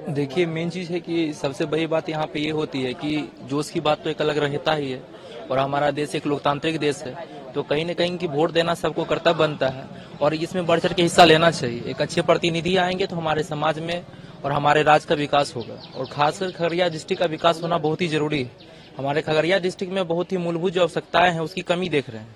देखिए, मेन चीज़ है कि सबसे बड़ी बात यहाँ पे ये होती है कि जोश की बात तो एक अलग रहता ही है। और हमारा देश एक लोकतांत्रिक देश है, तो कहीं न कहीं कि वोट देना सबको कर्तव्य बनता है और इसमें बढ़ चढ़ के हिस्सा लेना चाहिए। एक अच्छे प्रतिनिधि आएंगे तो हमारे समाज में और हमारे राज्य का विकास होगा, और खासकर खगड़िया डिस्ट्रिक्ट का विकास होना बहुत ही जरूरी है। हमारे खगड़िया डिस्ट्रिक्ट में बहुत ही मूलभूत जो आवश्यकताएं हैं उसकी कमी देख रहे हैं।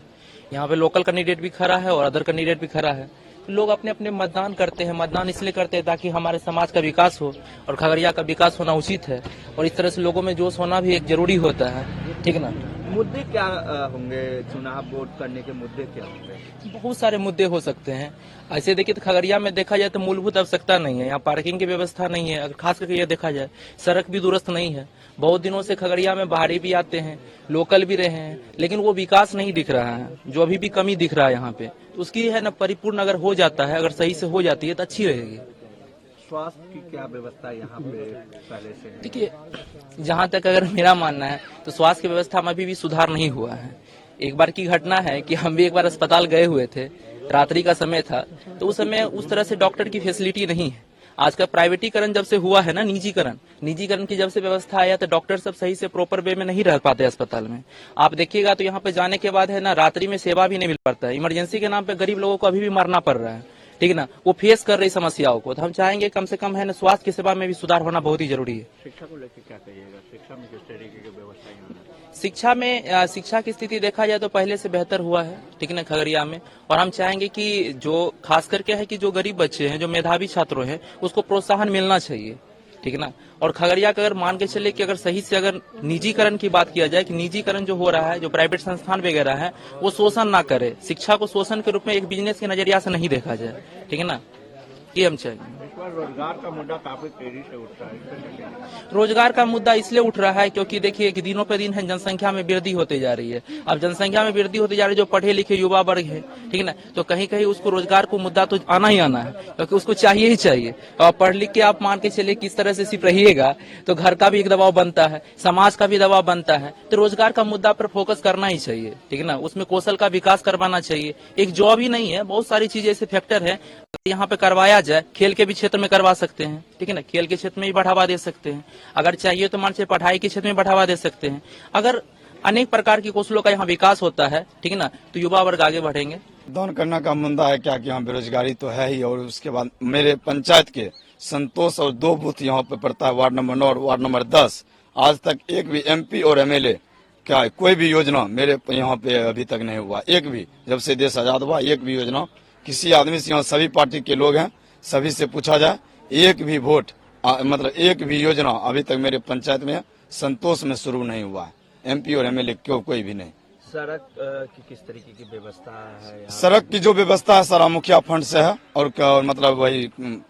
यहाँ पे लोकल कैंडिडेट भी खड़ा है और अदर कैंडिडेट भी खड़ा है। लोग अपने अपने मतदान करते हैं, मतदान इसलिए करते हैं ताकि हमारे समाज का विकास हो, और खगड़िया का विकास होना उचित है, और इस तरह से लोगों में जोश होना भी एक जरूरी होता है। ठीक ना। मुद्दे क्या होंगे? चुनाव वोट करने के मुद्दे क्या होंगे? बहुत सारे मुद्दे हो सकते हैं। ऐसे देखिए तो खगड़िया में देखा जाए तो मूलभूत आवश्यकता नहीं है, यहाँ पार्किंग की व्यवस्था नहीं है। अगर खास करके ये देखा जाए, सड़क भी दुरुस्त नहीं है। बहुत दिनों से खगड़िया में बाहरी भी आते हैं, लोकल भी रहे हैं, लेकिन वो विकास नहीं दिख रहा है, जो अभी भी कमी दिख रहा है यहाँ पे। तो उसकी है ना परिपूर्ण अगर हो जाता है, अगर सही से हो जाती है तो अच्छी रहेगी। स्वास्थ्य की क्या व्यवस्था यहाँ पे पहले से? देखिए, जहाँ तक अगर मेरा मानना है तो स्वास्थ्य की व्यवस्था में अभी भी सुधार नहीं हुआ है। एक बार की घटना है कि हम भी एक बार अस्पताल गए हुए थे, रात्रि का समय था, तो उस समय उस तरह से डॉक्टर की फैसिलिटी नहीं है। आज का प्राइवेटीकरण जब से हुआ है ना, निजीकरण की जब से व्यवस्था आया तो डॉक्टर सब सही से प्रॉपर वे में नहीं रह पाते अस्पताल में। आप देखिएगा तो यहाँ पे जाने के बाद है ना, रात्रि में सेवा भी नहीं मिल पाता है। इमरजेंसी के नाम पे गरीब लोगों को अभी भी मरना पड़ रहा है। ठीक है ना, वो फेस कर रही समस्याओं को। तो हम चाहेंगे कम से कम है ना, स्वास्थ्य की सेवा में भी सुधार होना बहुत ही जरूरी है। शिक्षा को लेकर क्या कहिएगा? शिक्षा में किस तरीके की व्यवस्था यहाँ है? शिक्षा की स्थिति देखा जाए तो पहले से बेहतर हुआ है, ठीक है, खगड़िया में। और हम चाहेंगे कि जो खास करके है कि जो गरीब बच्चे हैं, जो मेधावी छात्र हैं, उसको प्रोत्साहन मिलना चाहिए, ठीक है ना। और खगड़िया का अगर मान के चले कि अगर सही से अगर निजीकरण की बात किया जाए कि निजीकरण जो हो रहा है, जो प्राइवेट संस्थान वगैरह है, वो शोषण ना करे, शिक्षा को शोषण के रूप में एक बिजनेस के नजरिया से नहीं देखा जाए, ठीक है ना, ये हम चाहेंगे। रोजगार का मुद्दा काफी तेजी से उठ रहा है। रोजगार का मुद्दा इसलिए उठ रहा है क्योंकि देखिए कि दिनों पे दिन है जनसंख्या में वृद्धि होती जा रही है। अब जनसंख्या में वृद्धि होती जा रही है, जो पढ़े लिखे युवा वर्ग है, ठीक है ना, तो कहीं कहीं उसको रोजगार को मुद्दा तो आना ही आना है, क्योंकि उसको चाहिए ही चाहिए। और पढ़ लिख के आप मान के चलिए किस तरह से सिर्फ रहिएगा तो घर का भी एक दबाव बनता है, समाज का भी दबाव बनता है। तो रोजगार का मुद्दा पर फोकस करना ही चाहिए, ठीक है ना। उसमें कौशल का विकास करवाना चाहिए। एक जॉब ही नहीं है, बहुत सारी चीजें ऐसे फैक्टर है यहाँ पे करवाया जाए। खेल के भी क्षेत्र में करवा सकते हैं, ठीक है ना, खेल के क्षेत्र में भी बढ़ावा दे सकते हैं। अगर चाहिए तो मान से पढ़ाई के क्षेत्र में बढ़ावा दे सकते हैं। अगर अनेक प्रकार के कौशलों का यहाँ विकास होता है, ठीक है ना, तो युवा वर्ग आगे बढ़ेंगे। मतदान करने का मुद्दा है क्या कि यहाँ बेरोजगारी तो है ही, और उसके बाद मेरे पंचायत के संतोष और 2 बूथ यहाँ पे पड़ता है, वार्ड नंबर 9 और वार्ड नंबर 10। आज तक एक भी MP और MLA क्या कोई भी योजना मेरे यहाँ पे अभी तक नहीं हुआ। एक भी, जब से देश आजाद हुआ, एक भी योजना किसी आदमी से, यहाँ सभी पार्टी के लोग हैं, सभी से पूछा जाए, एक भी वोट मतलब एक भी योजना अभी तक मेरे पंचायत में संतोष में शुरू नहीं हुआ है। MP और MLA क्यों कोई भी नहीं। सड़क की किस तरीके की व्यवस्था है? सड़क की जो व्यवस्था है सारा मुखिया फंड से है, और मतलब वही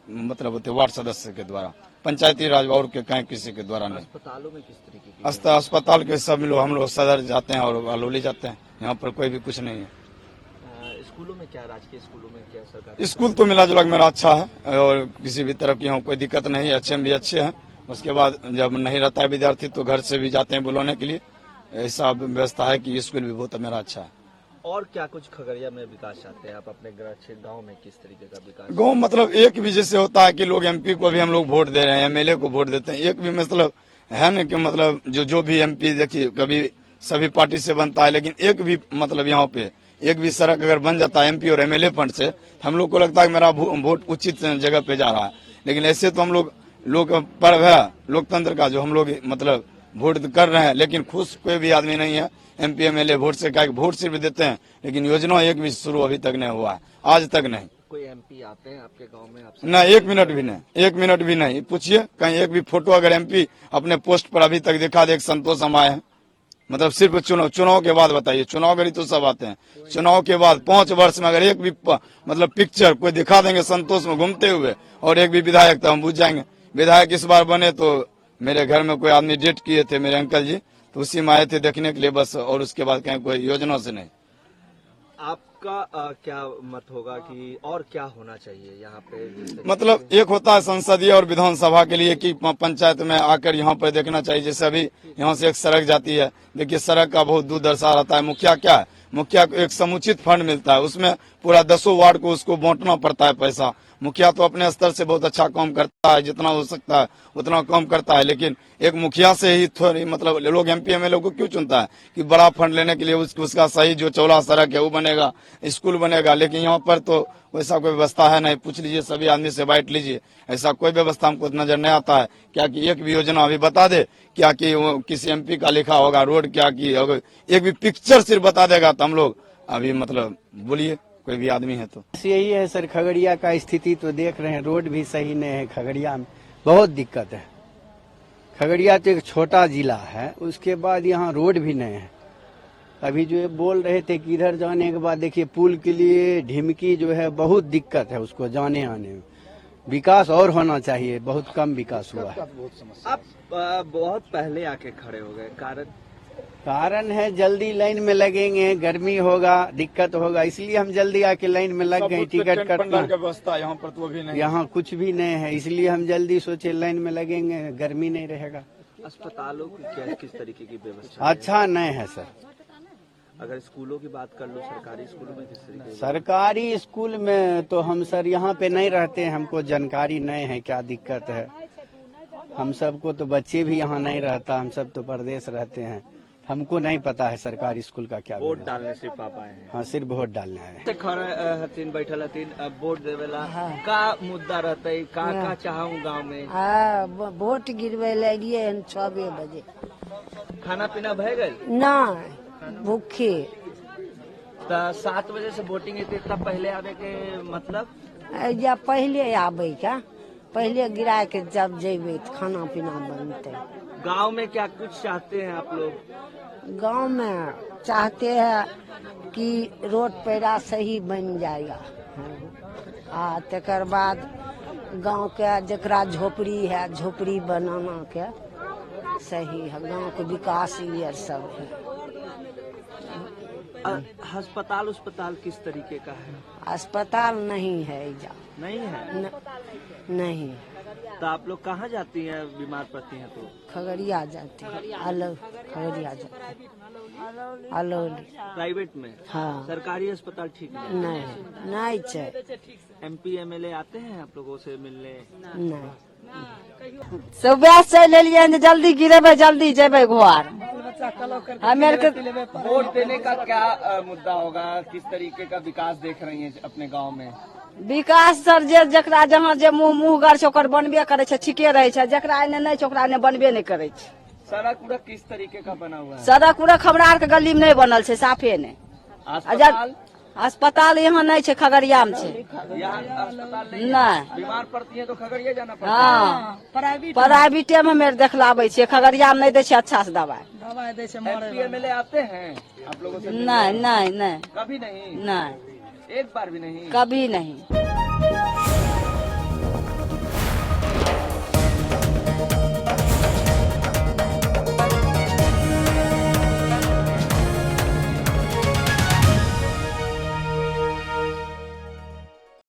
मतलब वार्ड सदस्य के द्वारा, पंचायती राज और के कहीं किसी के द्वारा नहीं। अस्पतालों में किस तरीके की? अस्पताल के सब लोग, हम लोग सदर जाते हैं और अलोली जाते हैं, यहाँ पर कोई भी कुछ नहीं है। स्कूलों में क्या, राजकीय स्कूलों में क्या सरकार? स्कूल तो मिला जुला मेरा अच्छा है, और किसी भी तरह की यहाँ कोई दिक्कत नहीं है, अच्छे में भी अच्छे हैं। उसके बाद जब नहीं रहता है विद्यार्थी तो घर से भी जाते हैं बुलाने के लिए। ऐसा व्यवस्था है कि स्कूल भी बहुत मेरा अच्छा है। और क्या कुछ खगड़िया में विकास चाहते हैं आप अपने गांव में? किस तरीके का विकास? गाँव मतलब एक भी जैसे होता है कि लोग MP को भी हम लोग वोट दे रहे हैं, MLA को वोट देते हैं, एक भी मतलब है न कि मतलब जो भी MP देखिए कभी सभी पार्टी से बनता है, लेकिन एक भी मतलब यहाँ पे एक भी सड़क अगर बन जाता है MP और MLA फंड से, हम लोग को लगता है कि मेरा वोट उचित जगह पे जा रहा है। लेकिन ऐसे तो हम लोग पर्व है लोकतंत्र का, जो हम लोग मतलब वोट कर रहे हैं, लेकिन खुश कोई भी आदमी नहीं है MP MLA वोट से। क्या वोट सिर्फ देते हैं, लेकिन योजना एक भी शुरू अभी तक नहीं हुआ है, आज तक नहीं। कोई MP आते हैं आपके गांव में? आपसे ना, 1 मिनट भी नहीं, 1 मिनट भी नहीं। पूछिए कहीं एक भी फोटो अगर MP अपने पोस्ट पर अभी तक दिखा दे संतोष हम आए हैं, मतलब सिर्फ चुनाव के बाद बताइए। चुनाव गरी तो सब आते हैं, चुनाव के बाद 5 वर्ष में अगर एक भी मतलब पिक्चर कोई दिखा देंगे संतोष में घूमते हुए, और एक भी विधायक, तो हम बुझ जाएंगे। विधायक इस बार बने तो मेरे घर में कोई आदमी डेट किए थे, मेरे अंकल जी, तो उसी में आए थे देखने के लिए बस, और उसके बाद कहीं कोई योजना से नहीं। आपका क्या मत होगा कि और क्या होना चाहिए यहाँ पे? मतलब एक होता है संसदीय और विधानसभा के लिए कि पंचायत में आकर यहाँ पर देखना चाहिए। जैसे अभी यहाँ से एक सड़क जाती है, देखिए सड़क का बहुत दूर दर्शा रहता है। मुखिया क्या है, मुखिया को एक समुचित फंड मिलता है, उसमें पूरा 10 वार्ड को उसको बांटना पड़ता है पैसा। मुखिया तो अपने स्तर से बहुत अच्छा काम करता है, जितना हो सकता है उतना काम करता है, लेकिन एक मुखिया से ही थोड़ी मतलब लोग एमपी एमएलए को क्यों चुनता है कि बड़ा फंड लेने के लिए उसका सही जो चौड़ा सड़क है वो बनेगा, स्कूल बनेगा, लेकिन यहाँ पर तो वैसा कोई व्यवस्था है नहीं। पूछ लीजिए, सभी आदमी से बांट लीजिए, ऐसा कोई व्यवस्था हमको नजर नहीं आता है। क्या कि एक भी योजना अभी बता दे, क्या कि वो किसी एमपी का लिखा होगा रोड, क्या कि एक भी पिक्चर सिर्फ बता देगा तो हम लोग अभी मतलब बोलिए कोई भी आदमी है तो यही है सर। खगड़िया का स्थिति तो देख रहे हैं, रोड भी सही नहीं है, खगड़िया में बहुत दिक्कत है। खगड़िया तो एक छोटा जिला है, उसके बाद यहाँ रोड भी नहीं है। अभी जो ये बोल रहे थे कि इधर जाने के बाद देखिए पुल के लिए ढिमकी जो है बहुत दिक्कत है उसको जाने आने में। विकास और होना चाहिए, बहुत कम विकास हुआ है। आप बहुत पहले आके खड़े हो गए, कारण है जल्दी लाइन में लगेंगे, गर्मी होगा, दिक्कत होगा, इसलिए हम जल्दी आके लाइन में लग गए। टिकट कटना व्यवस्था यहाँ पर तो भी नहीं, यहाँ कुछ भी नहीं है, इसलिए हम जल्दी सोचे लाइन में लगेंगे, गर्मी नहीं रहेगा। अस्पतालों की किस तरीके की व्यवस्था? अच्छा नहीं है सर। अगर स्कूलों की बात कर लो, सरकारी स्कूलों में किस तरीके की? सरकारी स्कूल में तो हम सर यहाँ पे नहीं रहते हैं, हमको जानकारी नहीं है क्या दिक्कत है। हम सबको तो बच्चे भी यहाँ नहीं रहता, हम सब तो परदेश रहते हैं, हमको नहीं पता है सरकारी स्कूल का क्या। वोट डालने सिर्फ आप आए हैं? हाँ, सिर्फ वोट डालने आए हैं। खड़े हतीन बैठल हतीन, वोट देवेला का मुद्दा रहते, का चाहूँ गाँव में? वोट गिरवे लिए 6 बजे। खाना पीना भय गए ना भूखे 7 बजे से वोटिंग है, तब पहले आने के मतलब? या पहले आबे क्या, पहले गिरा के जब जेबे तो खाना पीना बनते। गांव में क्या कुछ चाहते हैं आप लोग? गांव में चाहते हैं कि रोड पैरा सही बन जाएगा, तकर बाद गांव के जकरा झोपड़ी है झोपड़ी बनाना के सही है, गांव के विकास ये सब है। अस्पताल किस तरीके का है? अस्पताल नहीं है इजा, नहीं है नहीं। तो आप लोग कहाँ जाती हैं बीमार पड़ती हैं तो? खगड़िया जाते हैं, खगड़िया जाते हैं, अलौली। प्राइवेट में? हाँ। सरकारी अस्पताल ठीक नहीं? नहीं चाहिए। एमपी एमएलए आते हैं आप लोगों से मिलने? नहीं। सुबह से ले लिए जल्दी गिरेबे जल्दी जेबे घर। हमें वोट देने का क्या मुद्दा होगा? किस तरीके का विकास देख रही हैं अपने गांव में? विकास सर जकरा जहाँ जे मुँह गर छै ओकर बनबे करे छै, ठीके रहे छै, जकरा एने नहीं छै ओकरा एने बनबे नहीं करे छै। सड़क उड़क किस तरीके का बना हुआ है? सड़क उड़क हमरा आर के गली में नहीं बनल छै, साफे नहीं। अस्पताल यहाँ नहीं छै, खगड़िया में छै। यहाँ अस्पताल नहीं। बीमार पड़ती है तो खगड़िया जाना पड़ता है? हाँ, प्राइवेटे में हमें देखलाबे छियै, खगड़िया में नहीं दे छै अच्छा से दवाई दे छै। एमपी एमएलए आते हैं आप लोगों से? नहीं। कभी नहीं? नहीं, एक बार भी नहीं? कभी नहीं।